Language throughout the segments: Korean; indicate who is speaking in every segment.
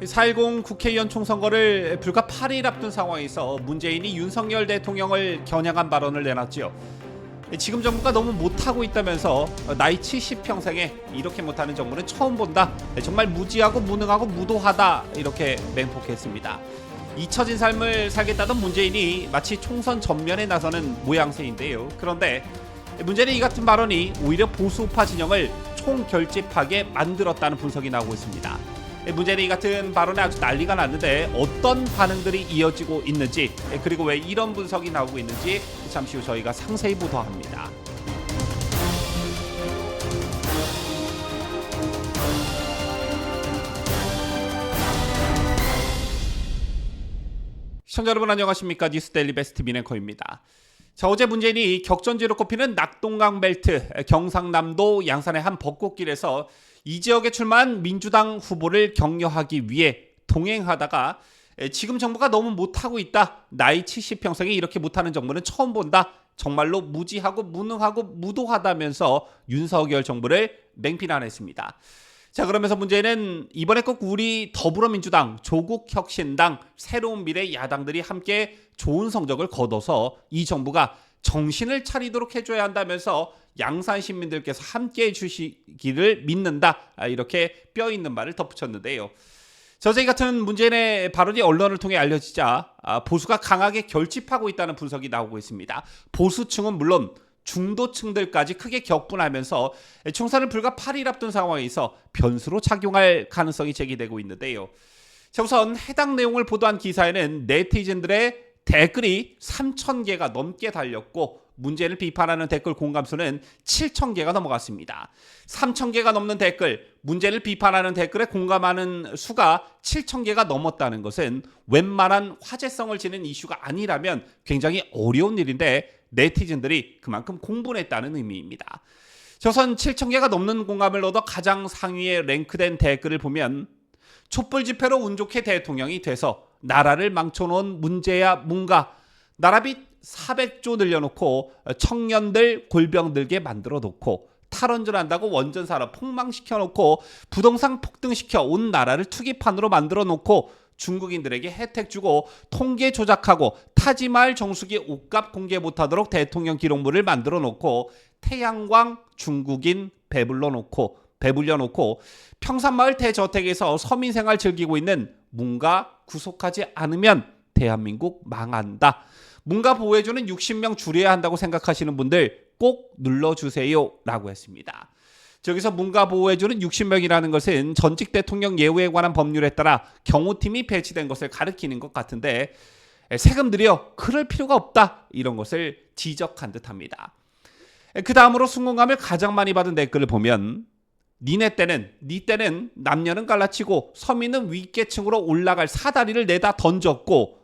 Speaker 1: 4.10 국회의원 총선거를 불과 8일 앞둔 상황에서 문재인이 윤석열 대통령을 겨냥한 발언을 내놨지요. 지금 정부가 너무 못하고 있다면서 나이 70평생에 이렇게 못하는 정부는 처음 본다. 정말 무지하고 무능하고 무도하다. 이렇게 맹폭했습니다. 잊혀진 삶을 살겠다던 문재인이 마치 총선 전면에 나서는 모양새인데요. 그런데 문제는 이 같은 발언이 오히려 보수우파 진영을 총결집하게 만들었다는 분석이 나오고 있습니다. 문재인이 이 같은 발언에 아주 난리가 났는데 어떤 반응들이 이어지고 있는지, 그리고 왜 이런 분석이 나오고 있는지 잠시 후 저희가 상세히 보도합니다. 시청자 여러분 안녕하십니까? 뉴스데일리 베스트 민앵커입니다. 자, 어제 문재인이 격전지로 꼽히는 낙동강 벨트 경상남도 양산의 한 벚꽃길에서 이 지역에 출마한 민주당 후보를 격려하기 위해 동행하다가 지금 정부가 너무 못하고 있다. 나이 70평생에 이렇게 못하는 정부는 처음 본다. 정말로 무지하고 무능하고 무도하다면서 윤석열 정부를 맹비난했습니다. 자, 그러면서 문제는 이번에 꼭 우리 더불어민주당, 조국혁신당, 새로운 미래 야당들이 함께 좋은 성적을 거둬서 이 정부가 정신을 차리도록 해줘야 한다면서 양산 시민들께서 함께해 주시기를 믿는다. 이렇게 뼈있는 말을 덧붙였는데요. 저희 같은 문재인의 발언이 언론을 통해 알려지자 보수가 강하게 결집하고 있다는 분석이 나오고 있습니다. 보수층은 물론 중도층들까지 크게 격분하면서 총선을 불과 8일 앞둔 상황에서 변수로 작용할 가능성이 제기되고 있는데요. 자, 우선 해당 내용을 보도한 기사에는 네티즌들의 댓글이 3,000개가 넘게 달렸고 문재인을 비판하는 댓글 공감수는 7,000개가 넘어갔습니다. 3,000개가 넘는 댓글, 문재인을 비판하는 댓글에 공감하는 수가 7,000개가 넘었다는 것은 웬만한 화제성을 지닌 이슈가 아니라면 굉장히 어려운 일인데 네티즌들이 그만큼 공분했다는 의미입니다. 우선 7,000개가 넘는 공감을 얻어 가장 상위에 랭크된 댓글을 보면 촛불 집회로 운 좋게 대통령이 돼서 나라를 망쳐놓은 문제야 뭔가 나라빚 400조 늘려놓고 청년들 골병 들게 만들어 놓고 탈원전한다고 원전산업 폭망시켜놓고 부동산 폭등시켜 온 나라를 투기판으로 만들어 놓고 중국인들에게 혜택 주고 통계 조작하고 타지말 정수기 옷값 공개 못하도록 대통령 기록물을 만들어 놓고 태양광 중국인 배불려 놓고 평산마을 대저택에서 서민생활 즐기고 있는 문가 구속하지 않으면 대한민국 망한다. 문가 보호해주는 60명 줄여야 한다고 생각하시는 분들 꼭 눌러주세요 라고 했습니다. 저기서 문가 보호해주는 60명이라는 것은 전직 대통령 예우에 관한 법률에 따라 경호팀이 배치된 것을 가리키는 것 같은데 세금 들여 그럴 필요가 없다 이런 것을 지적한 듯합니다. 그 다음으로 순공감을 가장 많이 받은 댓글을 보면 니 때는 남녀는 갈라치고 서민은 윗계층으로 올라갈 사다리를 내다 던졌고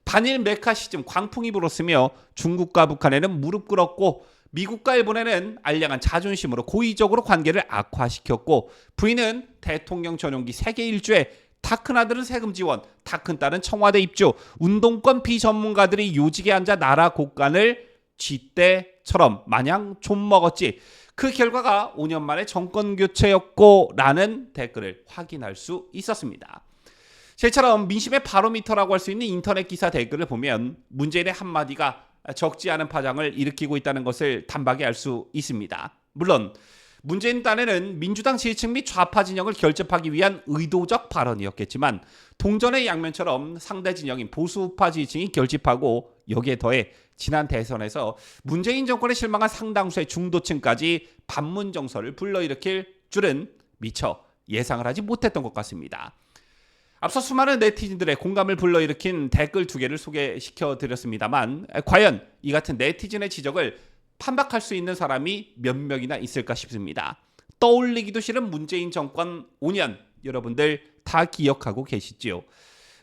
Speaker 1: 반일 메카시즘 광풍이 불었으며 중국과 북한에는 무릎 꿇었고 미국과 일본에는 알량한 자존심으로 고의적으로 관계를 악화시켰고 부인은 대통령 전용기 세계 일주에 다 큰 아들은 세금 지원, 다 큰 딸은 청와대 입주, 운동권 비전문가들이 요직에 앉아 나라 곳간을 쥐떼처럼 마냥 좀 먹었지. 그 결과가 5년 만에 정권 교체였고 라는 댓글을 확인할 수 있었습니다. 저처럼 민심의 바로미터라고 할 수 있는 인터넷 기사 댓글을 보면 문재인의 한마디가 적지 않은 파장을 일으키고 있다는 것을 단박에 알 수 있습니다. 물론 문재인 딴에는 민주당 지지층 및 좌파 진영을 결집하기 위한 의도적 발언이었겠지만 동전의 양면처럼 상대 진영인 보수우파 지지층이 결집하고 여기에 더해 지난 대선에서 문재인 정권에 실망한 상당수의 중도층까지 반문 정서를 불러일으킬 줄은 미처 예상을 하지 못했던 것 같습니다. 앞서 수많은 네티즌들의 공감을 불러일으킨 댓글 2개를 소개시켜 드렸습니다만 과연 이 같은 네티즌의 지적을 판박할 수 있는 사람이 몇 명이나 있을까 싶습니다. 떠올리기도 싫은 문재인 정권 5년 여러분들 다 기억하고 계시지요.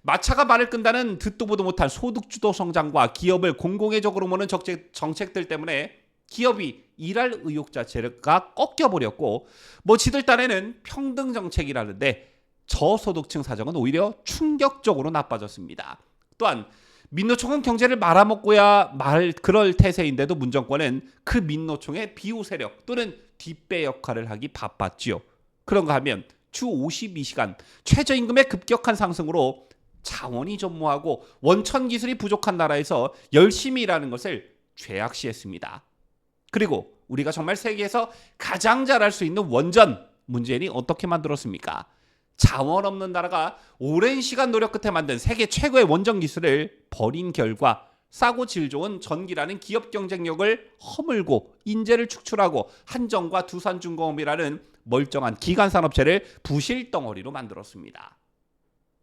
Speaker 1: 마차가 말을 끈다는 듣도 보도 못한 소득주도 성장과 기업을 공공의적으로 모는 정책들 때문에 기업이 일할 의욕 자체가 꺾여버렸고 지들 딴에는 평등 정책이라는데 저소득층 사정은 오히려 충격적으로 나빠졌습니다. 또한 민노총은 경제를 말아먹고야 그럴 태세인데도 문정권은 그 민노총의 비호 세력 또는 뒷배 역할을 하기 바빴지요. 그런가 하면 주 52시간, 최저임금의 급격한 상승으로 자원이 전무하고 원천 기술이 부족한 나라에서 열심히 일하는 것을 죄악시했습니다. 그리고 우리가 정말 세계에서 가장 잘할 수 있는 원전, 문재인이 어떻게 만들었습니까? 자원 없는 나라가 오랜 시간 노력 끝에 만든 세계 최고의 원전 기술을 버린 결과 싸고 질 좋은 전기라는 기업 경쟁력을 허물고 인재를 축출하고 한전과 두산중공업이라는 멀쩡한 기간 산업체를 부실 덩어리로 만들었습니다.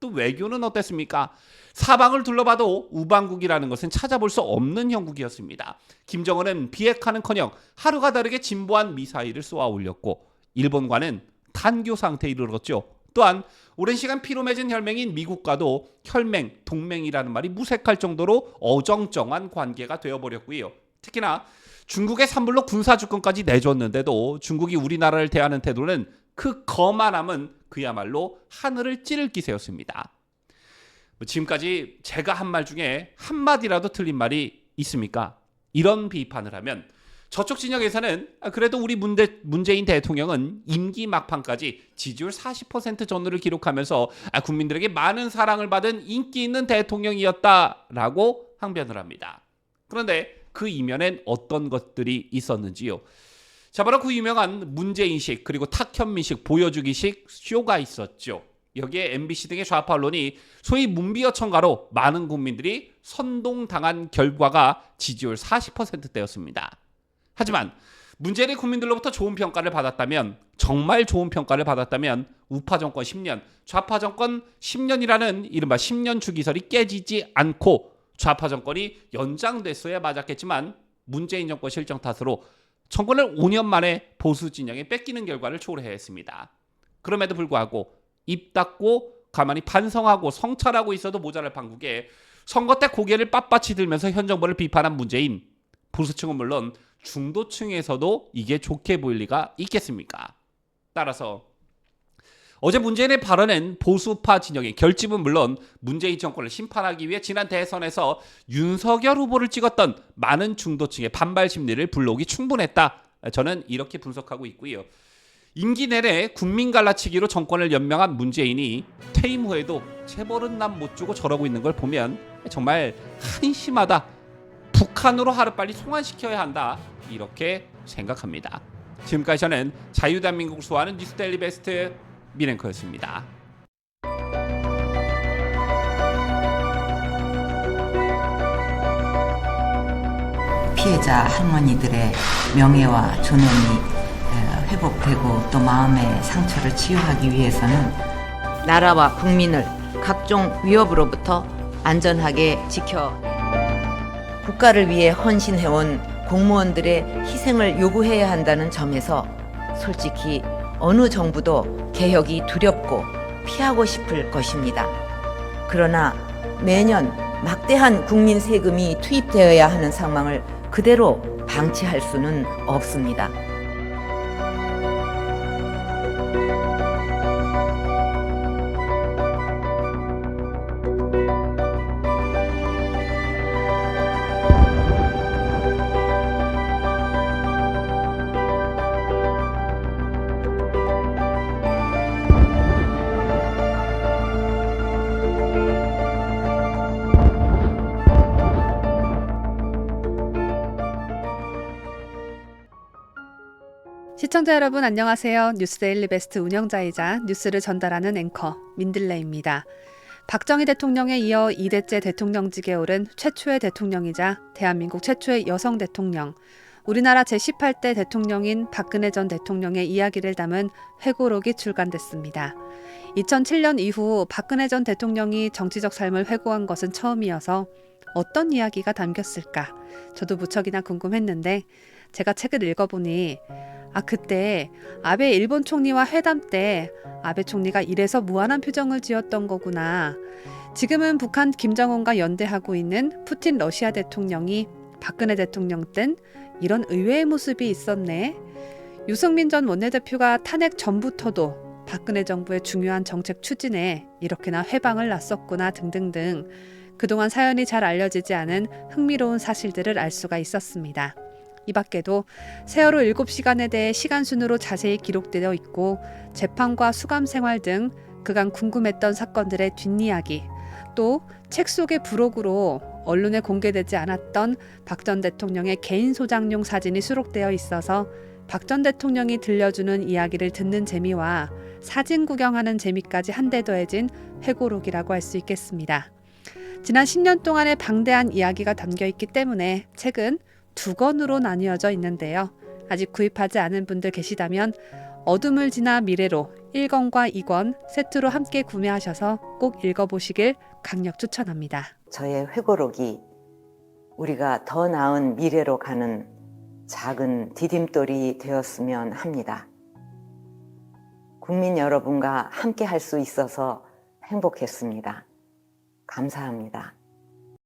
Speaker 1: 또 외교는 어땠습니까? 사방을 둘러봐도 우방국이라는 것은 찾아볼 수 없는 형국이었습니다. 김정은은 비핵화는커녕 하루가 다르게 진보한 미사일을 쏘아 올렸고 일본과는 단교 상태에 이르렀죠. 또한 오랜 시간 피로 맺은 혈맹인 미국과도 혈맹, 동맹이라는 말이 무색할 정도로 어정쩡한 관계가 되어버렸고요. 특히나 중국의 산불로 군사주권까지 내줬는데도 중국이 우리나라를 대하는 태도는 그 거만함은 그야말로 하늘을 찌를 기세였습니다. 지금까지 제가 한 말 중에 한마디라도 틀린 말이 있습니까? 이런 비판을 하면 저쪽 진영에서는 그래도 우리 문재인 대통령은 임기 막판까지 지지율 40% 전후를 기록하면서 국민들에게 많은 사랑을 받은 인기 있는 대통령이었다라고 항변을 합니다. 그런데 그 이면엔 어떤 것들이 있었는지요? 자, 바로 그 유명한 문재인식 그리고 탁현민식 보여주기식 쇼가 있었죠. 여기에 MBC 등의 좌파 언론이 소위 문비어 청가로 많은 국민들이 선동당한 결과가 지지율 40%대였습니다. 하지만 문재인이 국민들로부터 좋은 평가를 받았다면, 정말 좋은 평가를 받았다면 우파 정권 10년, 좌파 정권 10년이라는 이른바 10년 주기설이 깨지지 않고 좌파 정권이 연장됐어야 맞았겠지만 문재인 정권 실정 탓으로 정권을 5년 만에 보수 진영에 뺏기는 결과를 초래했습니다. 그럼에도 불구하고 입 닫고 가만히 반성하고 성찰하고 있어도 모자랄 판국에 선거 때 고개를 빳빳이 들면서 현 정부를 비판한 문재인, 보수층은 물론 중도층에서도 이게 좋게 보일 리가 있겠습니까? 따라서 어제 문재인의 발언은 보수파 진영의 결집은 물론 문재인 정권을 심판하기 위해 지난 대선에서 윤석열 후보를 찍었던 많은 중도층의 반발 심리를 불러오기 충분했다. 저는 이렇게 분석하고 있고요. 임기 내내 국민 갈라치기로 정권을 연명한 문재인이 퇴임 후에도 재벌은 남 못 주고 저러고 있는 걸 보면 정말 한심하다. 북한으로 하루빨리 송환시켜야 한다. 이렇게 생각합니다. 지금까지 저는 자유대한민국을 수호하는 뉴스데일리 베스트 민앵커였습니다.
Speaker 2: 피해자 할머니들의 명예와 존엄이 회복되고 또 마음의 상처를 치유하기 위해서는 나라와 국민을 각종 위협으로부터 안전하게 지켜 국가를 위해 헌신해온 공무원들의 희생을 요구해야 한다는 점에서 솔직히 어느 정부도 개혁이 두렵고 피하고 싶을 것입니다. 그러나 매년 막대한 국민 세금이 투입되어야 하는 상황을 그대로 방치할 수는 없습니다.
Speaker 3: 시청자 여러분 안녕하세요. 뉴스데일리 베스트 운영자이자 뉴스를 전달하는 앵커 민들레입니다. 박정희 대통령에 이어 2대째 대통령직에 오른 최초의 대통령이자 대한민국 최초의 여성 대통령, 우리나라 제18대 대통령인 박근혜 전 대통령의 이야기를 담은 회고록이 출간됐습니다. 2007년 이후 박근혜 전 대통령이 정치적 삶을 회고한 것은 처음이어서 어떤 이야기가 담겼을까? 저도 무척이나 궁금했는데 제가 책을 읽어보니 그때 아베 일본 총리와 회담 때 아베 총리가 이래서 무한한 표정을 지었던 거구나. 지금은 북한 김정은과 연대하고 있는 푸틴 러시아 대통령이 박근혜 대통령 땐 이런 의외의 모습이 있었네. 유승민 전 원내대표가 탄핵 전부터도 박근혜 정부의 중요한 정책 추진에 이렇게나 회방을 놨었구나 등등등 그동안 사연이 잘 알려지지 않은 흥미로운 사실들을 알 수가 있었습니다. 이 밖에도 세월호 7시간에 대해 시간순으로 자세히 기록되어 있고 재판과 수감 생활 등 그간 궁금했던 사건들의 뒷이야기, 또 책 속의 부록으로 언론에 공개되지 않았던 박 전 대통령의 개인 소장용 사진이 수록되어 있어서 박 전 대통령이 들려주는 이야기를 듣는 재미와 사진 구경하는 재미까지 한데 더해진 회고록이라고 할 수 있겠습니다. 지난 10년 동안의 방대한 이야기가 담겨 있기 때문에 책은 2권으로 나뉘어져 있는데요. 아직 구입하지 않은 분들 계시다면 어둠을 지나 미래로 1권과 2권 세트로 함께 구매하셔서 꼭 읽어보시길 강력 추천합니다.
Speaker 2: 저의 회고록이 우리가 더 나은 미래로 가는 작은 디딤돌이 되었으면 합니다. 국민 여러분과 함께 할 수 있어서 행복했습니다. 감사합니다.